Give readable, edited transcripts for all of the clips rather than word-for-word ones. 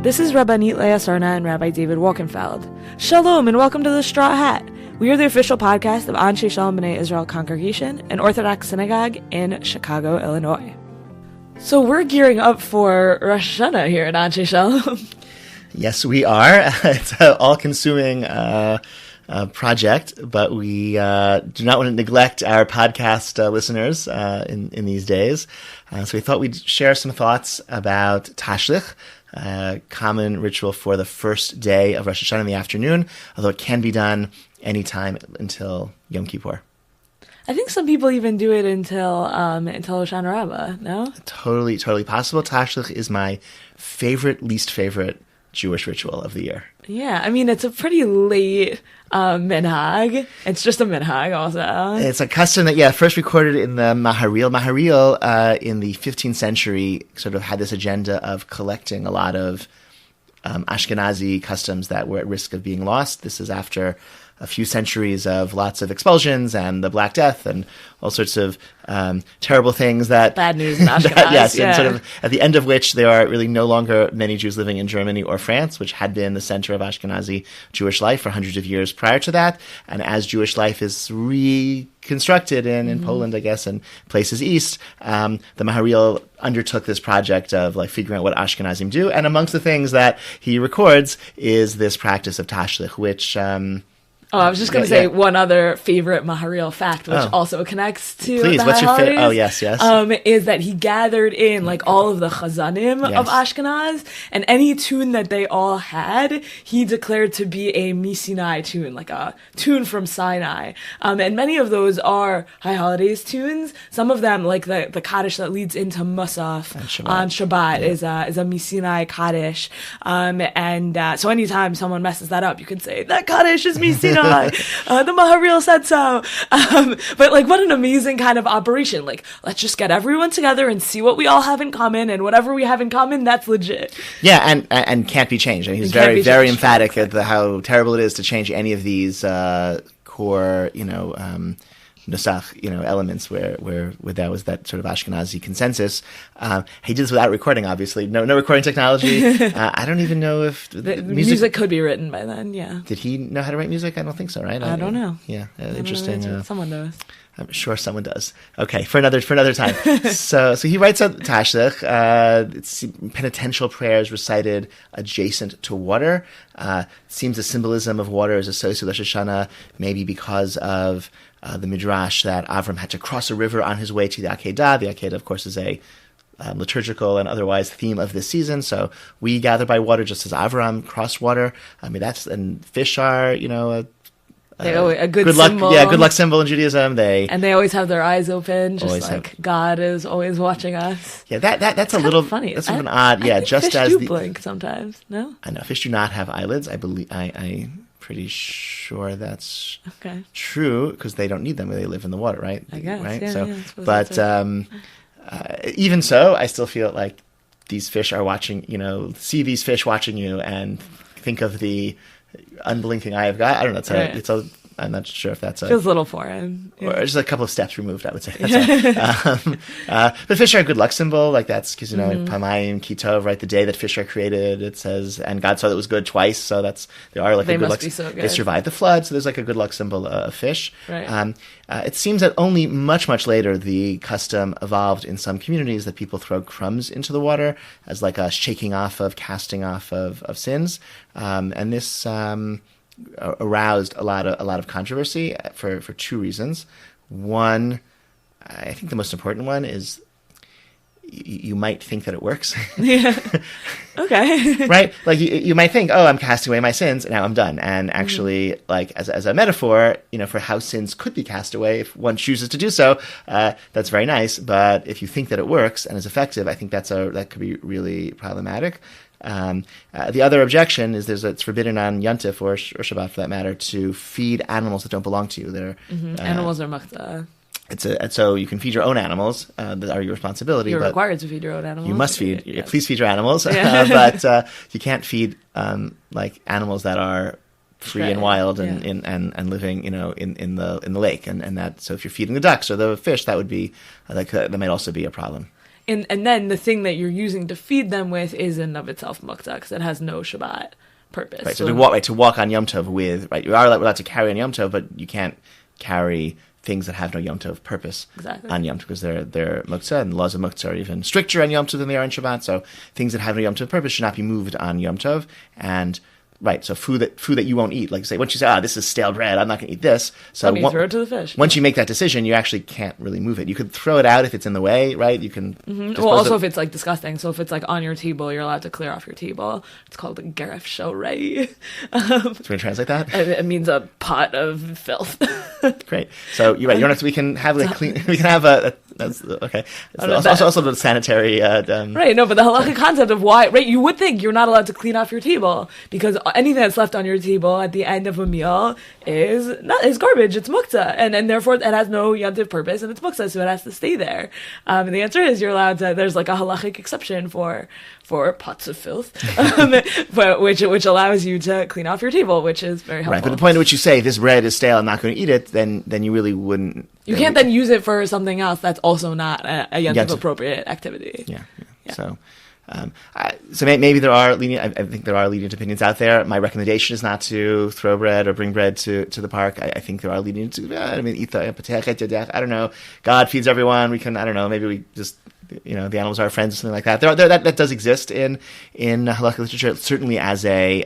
This is Rabbanit Sarna and Rabbi David Wolkenfeld. Shalom and welcome to the Straw Hat. We are the official podcast of Anshe Shalom B'nai Israel Congregation, an Orthodox synagogue in Chicago, Illinois. So we're gearing up for Rosh Hashanah here at Anshe Shalom. Yes, we are. It's an all-consuming project, but we do not want to neglect our podcast listeners in these days. So we thought we'd share some thoughts about Tashlich, common ritual for the first day of Rosh Hashanah in the afternoon, although it can be done anytime until Yom Kippur. I think some people even do it until Shana Rabbah, no? Totally possible. Tashlich is my least favorite Jewish ritual of the year. Yeah, I mean, it's a pretty late minhag. It's just a minhag also. It's a custom that, first recorded in the Maharil. Maharil, in the 15th century, sort of had this agenda of collecting a lot of Ashkenazi customs that were at risk of being lost. This is after a few centuries of lots of expulsions and the Black Death and all sorts of terrible things that... Bad news in Ashkenaz. And sort of at the end of which there are really no longer many Jews living in Germany or France, which had been the center of Ashkenazi Jewish life for hundreds of years prior to that. And as Jewish life is reconstructed in Poland, I guess, and places east, the Maharil undertook this project of figuring out what Ashkenazim do. And amongst the things that he records is this practice of Tashlich, which... I was just going to say one other favorite Maharil fact, which also connects to Please, the what's your holidays. Oh, yes. Is that he gathered in all of the chazanim of Ashkenaz, and any tune that they all had, he declared to be a Misinai tune, like a tune from Sinai. And many of those are High Holidays tunes. Some of them, like the Kaddish that leads into Musaf on Shabbat, is a Misinai Kaddish. So anytime someone messes that up, you can say, that Kaddish is Misinai. The Maharil said so. But what an amazing kind of operation. Let's just get everyone together and see what we all have in common, and whatever we have in common, that's legit. Yeah, and can't be changed. I mean, he's very emphatic at how terrible it is to change any of these core, Nusach, elements where that was that sort of Ashkenazi consensus. He did this without recording, obviously. No recording technology. I don't even know if the music could be written by then. Yeah. Did he know how to write music? I don't think so. Right? I don't know. Yeah, interesting. Someone knows. I'm sure someone does. Okay, for another time. So he writes out Tashlich. It's penitential prayers recited adjacent to water. It seems the symbolism of water is associated with Rosh Hashanah, maybe because of the midrash that Avram had to cross a river on his way to the Akedah. The Akedah, of course, is a liturgical and otherwise theme of this season. So we gather by water just as Avram crossed water. I mean, and fish are, a good symbol. Good luck symbol in Judaism. And they always have their eyes open, just God is always watching us. Yeah, that's a little funny. That's an odd. Yeah, just fish as do blink sometimes. No, I know fish do not have eyelids. I believe I'm pretty sure that's true because they don't need them when they live in the water, right? I guess. Right. Even so, I still feel like these fish are watching. See these fish watching you and think of the unblinking eye of God. I don't know. I'm not sure if that's feels a little foreign, or just a couple of steps removed. I would say. That's all. But fish are a good luck symbol. That's because in Pamayim Kitov, right, the day that fish are created, it says, and God saw that it was good twice. So they are a good luck. So good. They survived the flood, so there's a good luck symbol of fish. Right. It seems that only much later the custom evolved in some communities that people throw crumbs into the water as a shaking off of, casting off of sins, and this. Aroused a lot of controversy for two reasons. One, I think the most important one is you might think that it works. Yeah. Okay. Right? You might think, I'm casting away my sins, and now I'm done. And actually, as a metaphor, for how sins could be cast away if one chooses to do so, that's very nice. But if you think that it works and is effective, I think that could be really problematic. The other objection is it's forbidden on Yontif or Shabbat, for that matter, to feed animals that don't belong to you. They're animals are machta. So you can feed your own animals that are your responsibility. You're but required to feed your own animals. You must feed. Yes. Please feed your animals, but you can't feed animals that are free and wild and living, in the lake. And that. So if you're feeding the ducks or the fish, that would be that might also be a problem. and then the thing that you're using to feed them with is in and of itself muktzah, because it has no Shabbat purpose. Right. So to walk on Yom Tov with, right, you are allowed to carry on Yom Tov, but you can't carry things that have no Yom Tov purpose on Yom Tov, because they're muktzah, and the laws of muktzah are even stricter on Yom Tov than they are on Shabbat. So things that have no Yom Tov purpose should not be moved on Yom Tov. And right, so food that you won't eat, like say, once you say, this is stale bread, I'm not going to eat this. So throw it to the fish. Once you make that decision, you actually can't really move it. You could throw it out if it's in the way, right? You can. Well, also if it's like disgusting. So if it's like on your table, you're allowed to clear off your table. It's called a geref shorei. So we can translate that. It means a pot of filth. Great. So you're right. You don't have to. We can have a clean. We can have a. That's okay. It's also the sanitary. Right. No, but the halakhic concept of why, right? You would think you're not allowed to clean off your table because anything that's left on your table at the end of a meal is garbage. It's muktzah, and therefore it has no yantiv purpose, and it's muktzah, so it has to stay there. And the answer is you're allowed to. There's like a halachic exception for pots of filth, but which allows you to clean off your table, which is very helpful. Right. But the point at which you say this bread is stale, I'm not going to eat it, then you really wouldn't. You can't then use it for something else that's also not a yantiv appropriate activity. Yeah. So. So maybe there are lenient. I think there are lenient opinions out there. My recommendation is not to throw bread or bring bread to the park. I think there are lenient. Eat the. I don't know. God feeds everyone. We can. I don't know. Maybe we just. The animals are our friends or something like that. That does exist in halakha literature, certainly as a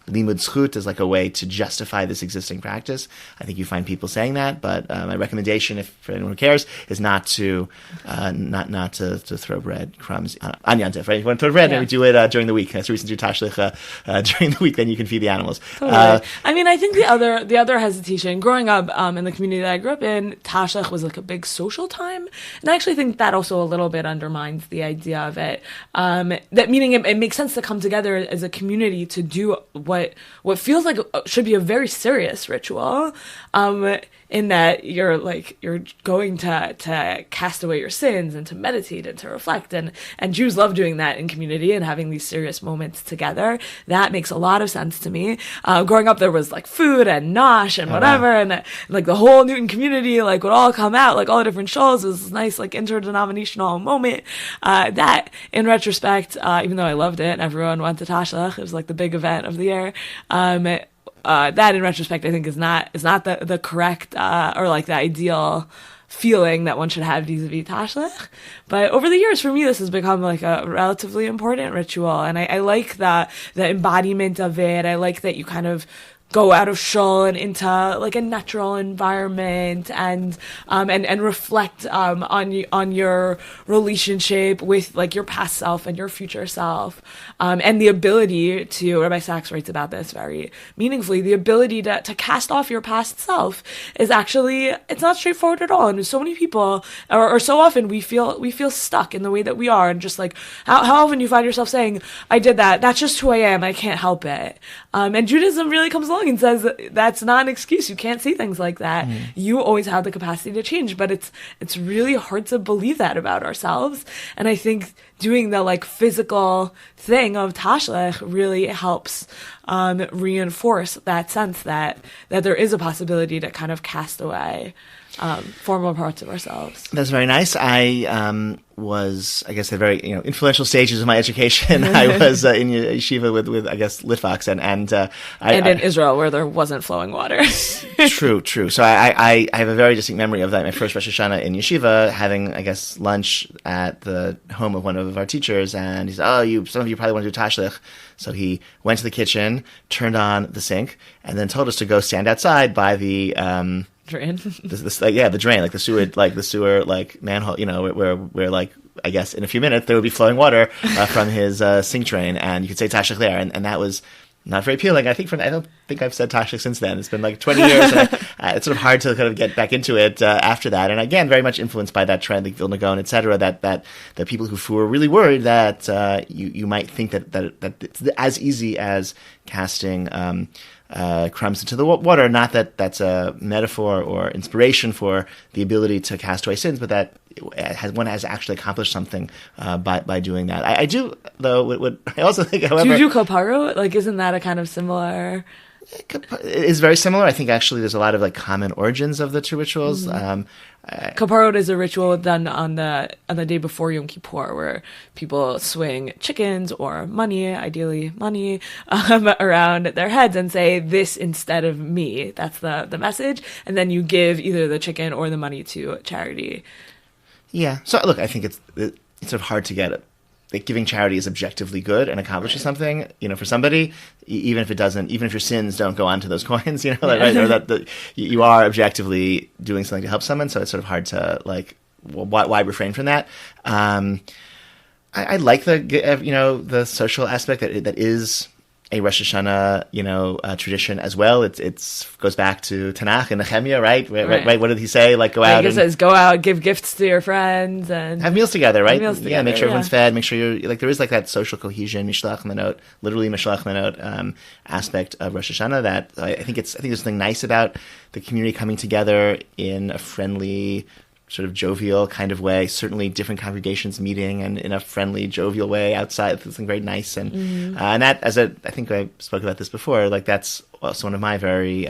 limud zchut, as like a way to justify this existing practice. I think you find people saying that, but my recommendation, for anyone who cares, is not to throw bread crumbs on Yom Tov. Right? If you want to throw bread, maybe do it during the week. So we can do Tashlich during the week, then you can feed the animals. Totally. I think the other hesitation, growing up in the community that I grew up in, Tashlich was like a big social time, and I actually think that also a little bit undermines the idea of it. That meaning it makes sense to come together as a community to do what feels like should be a very serious ritual, in that you're going to cast away your sins and to meditate and to reflect, and Jews love doing that in community and having these serious moments together. That makes a lot of sense to me. Growing up, there was like food and nosh and whatever, and like the whole Newton community would all come out, like all the different shows. It was this nice interdenominational moment. That in retrospect, even though I loved it and everyone went to Tashlich, it was like the big event of the year. That in retrospect I think is not the correct or like the ideal feeling that one should have vis-a-vis Tashlich. But over the years, for me, this has become like a relatively important ritual, and I like the embodiment of it. I like that you kind of go out of shul and into like a natural environment and reflect on your relationship with like your past self and your future self, and the ability to, Rabbi Sachs writes about this very meaningfully, the ability to cast off your past self is actually, it's not straightforward at all. And so many people, or so often we feel stuck in the way that we are, and just like how often you find yourself saying, I did that's just who I am, I can't help it. And Judaism really comes along and says that's not an excuse. You can't say things like that. You always have the capacity to change, but it's really hard to believe that about ourselves. And I think doing the like physical thing of Tashlich really helps reinforce that sense that there is a possibility to kind of cast away formal parts of ourselves. That's very nice. I was, I guess, at very influential stages of my education. I was in yeshiva with I guess Litvaks and in Israel where there wasn't flowing water. True. So I have a very distinct memory of that. My first Rosh Hashanah in yeshiva, having I guess lunch at the home of one of our teachers, and he said, some of you probably want to do Tashlich. So he went to the kitchen, turned on the sink, and then told us to go stand outside by the drain. The drain, like the sewer, like manhole, where like, I guess in a few minutes there would be flowing water from his sink drain, and you could say Tashlich there, and that was not very appealing. I don't think I've said Tashlich since then. It's been like 20 years, and it's sort of hard to kind of get back into it after that. And again, very much influenced by that trend, like Vilna Gaon, et cetera, that the people who were really worried that you might think that it's as easy as casting crumbs into the water. Not that that's a metaphor or inspiration for the ability to cast away sins, but that one has actually accomplished something by doing that. I do, though. I also think, however, do you do kaparo? Like, isn't that a kind of similar? It is very similar. I think actually there's a lot of like common origins of the two rituals. Kaparot is a ritual done on the day before Yom Kippur, where people swing chickens or money, ideally money, around their heads and say, "This instead of me." That's the message, and then you give either the chicken or the money to charity. Yeah. So look, I think it's sort of hard to get it. Like giving charity is objectively good and accomplishes something, for somebody, even if your sins don't go onto those coins, right? Or that you are objectively doing something to help someone. So it's sort of hard to why refrain from that? I like the social aspect that is a Rosh Hashanah, tradition as well. It goes back to Tanakh and Nehemiah, right? Right. What did he say? Like, go out. He says, go out, give gifts to your friends, and have meals together, right? Yeah, make sure everyone's fed. Make sure you're there is like that social cohesion, Mishlach Manot, literally Mishlach Manot aspect of Rosh Hashanah. That I think there's something nice about the community coming together in a friendly, sort of jovial kind of way. Certainly different congregations meeting and in a friendly, jovial way outside. Something very nice. And and that, I think I spoke about this before, like that's also one of my very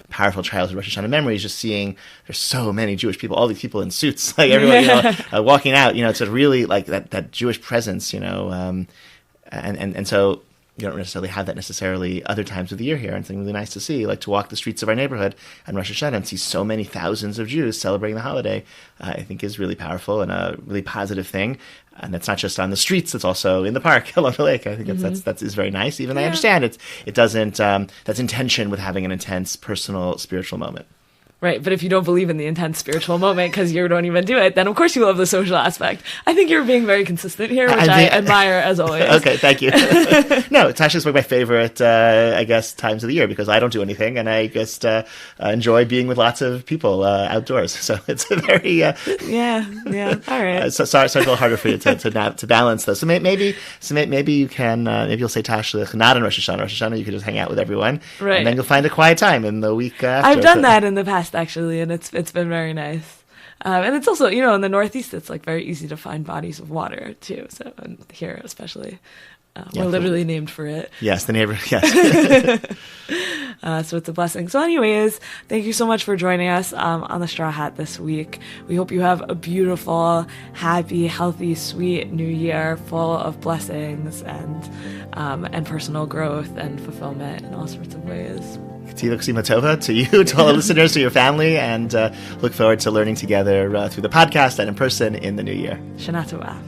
powerful childhood Rosh Hashanah memories, just seeing there's so many Jewish people, all these people in suits, like everyone, walking out, it's a really like that Jewish presence, and so you don't necessarily have that necessarily other times of the year here, and something really nice to see, like to walk the streets of our neighborhood on Rosh Hashanah and see so many thousands of Jews celebrating the holiday, I think is really powerful and a really positive thing. And that's not just on the streets; it's also in the park along the lake. I think that is very nice. Even I understand it doesn't that's in tension with having an intense personal spiritual moment. Right, but if you don't believe in the intense spiritual moment because you don't even do it, then of course you love the social aspect. I think you're being very consistent here, which I admire as always. Okay, thank you. No, Tashlich is one of my favorite, times of the year because I don't do anything and I just enjoy being with lots of people outdoors. So it's a very yeah. All right. Sorry, it's a little harder for you to balance those. So maybe you can maybe you'll say Tashlich not on Rosh Hashanah. Rosh Hashanah you can just hang out with everyone, right? And then you'll find a quiet time in the week after. I've done that in the past, actually, and it's been very nice. And it's also, in the Northeast, it's like very easy to find bodies of water too. So and here, especially, we're literally named for it. Yes, the neighbor. Yes. So it's a blessing. So, anyways, thank you so much for joining us on the Straw Hat this week. We hope you have a beautiful, happy, healthy, sweet New Year, full of blessings and personal growth and fulfillment in all sorts of ways. Tova to you, to all the listeners, to your family, and look forward to learning together through the podcast and in person in the new year. Shana Tova.